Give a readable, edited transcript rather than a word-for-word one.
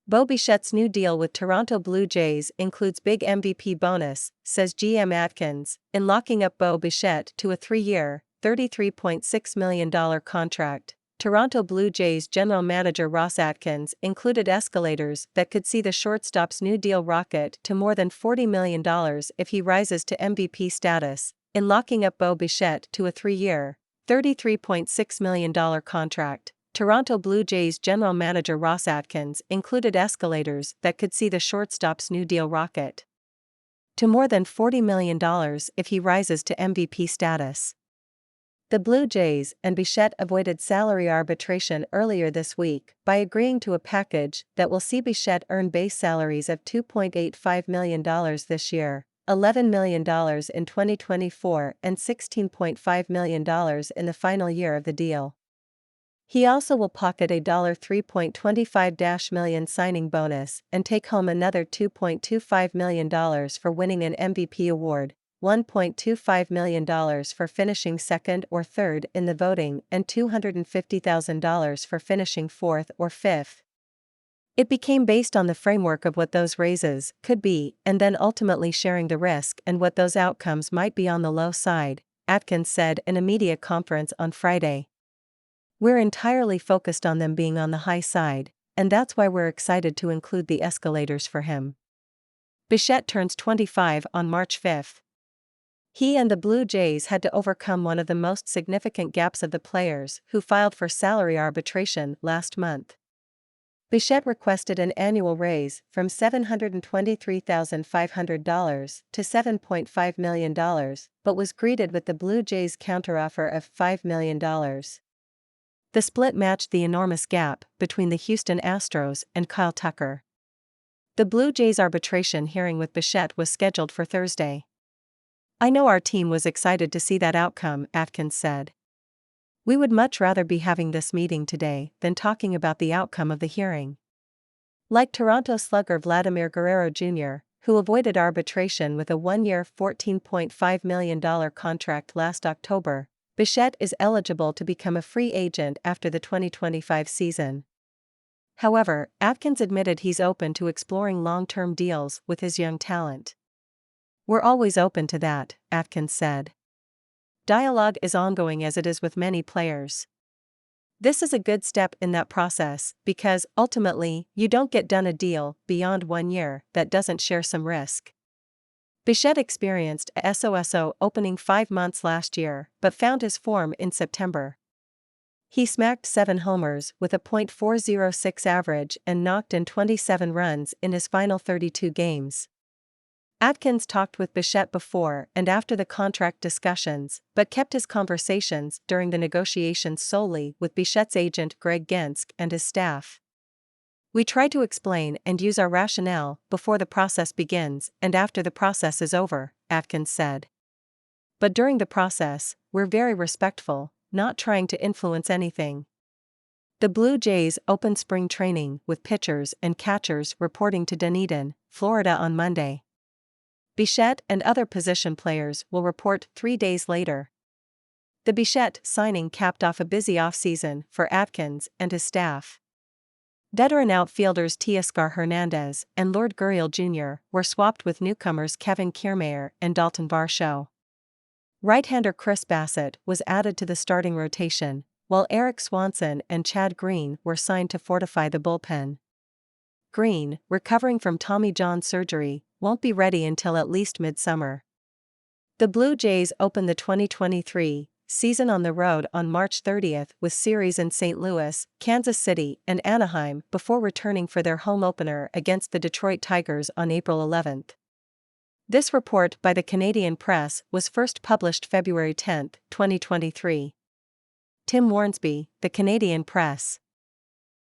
Bo Bichette's new deal with Toronto Blue Jays includes big MVP bonus, says GM Atkins, in locking up Bo Bichette to a 3-year, $33.6 million contract. Toronto Blue Jays general manager Ross Atkins included escalators that could see the shortstop's new deal rocket to more than $40 million if he rises to MVP status, in locking up Bo Bichette to a 3-year, $33.6 million contract. Toronto Blue Jays general manager Ross Atkins included escalators that could see the shortstop's new deal rocket to more than $40 million if he rises to MVP status. The Blue Jays and Bichette avoided salary arbitration earlier this week by agreeing to a package that will see Bichette earn base salaries of $2.85 million this year, $11 million in 2024 and $16.5 million in the final year of the deal. He also will pocket a $3.25 million signing bonus and take home another $2.25 million for winning an MVP award, $1.25 million for finishing second or third in the voting, and $250,000 for finishing fourth or fifth. It became based on the framework of what those raises could be and then ultimately sharing the risk and what those outcomes might be on the low side, Atkins said in a media conference on Friday. We're entirely focused on them being on the high side, and that's why we're excited to include the escalators for him. Bichette turns 25 on March 5. He and the Blue Jays had to overcome one of the most significant gaps of the players who filed for salary arbitration last month. Bichette requested an annual raise from $723,500 to $7.5 million, but was greeted with the Blue Jays' counteroffer of $5 million. The split matched the enormous gap between the Houston Astros and Kyle Tucker. The Blue Jays arbitration hearing with Bichette was scheduled for Thursday. I know our team was excited to see that outcome, Atkins said. We would much rather be having this meeting today than talking about the outcome of the hearing. Like Toronto slugger Vladimir Guerrero Jr., who avoided arbitration with a 1-year $14.5 million contract last October, Bichette is eligible to become a free agent after the 2025 season. However, Atkins admitted he's open to exploring long-term deals with his young talent. We're always open to that, Atkins said. Dialogue is ongoing as it is with many players. This is a good step in that process because, ultimately, you don't get done a deal beyond 1 year that doesn't share some risk. Bichette experienced a SOSO opening 5 months last year but found his form in September. He smacked 7 homers with a .406 average and knocked in 27 runs in his final 32 games. Atkins talked with Bichette before and after the contract discussions but kept his conversations during the negotiations solely with Bichette's agent Greg Gensk and his staff. We try to explain and use our rationale before the process begins and after the process is over, Atkins said. But during the process, we're very respectful, not trying to influence anything. The Blue Jays opened spring training with pitchers and catchers reporting to Dunedin, Florida on Monday. Bichette and other position players will report 3 days later. The Bichette signing capped off a busy offseason for Atkins and his staff. Veteran outfielders Teoscar Hernandez and Lord Gurriel Jr. were swapped with newcomers Kevin Kiermaier and Dalton Varsho. Right-hander Chris Bassett was added to the starting rotation, while Eric Swanson and Chad Green were signed to fortify the bullpen. Green, recovering from Tommy John surgery, won't be ready until at least midsummer. The Blue Jays opened the 2023 season on the road on March 30 with series in St. Louis, Kansas City, and Anaheim before returning for their home opener against the Detroit Tigers on April 11. This report by the Canadian Press was first published February 10, 2023. Tim Warnsby, The Canadian Press.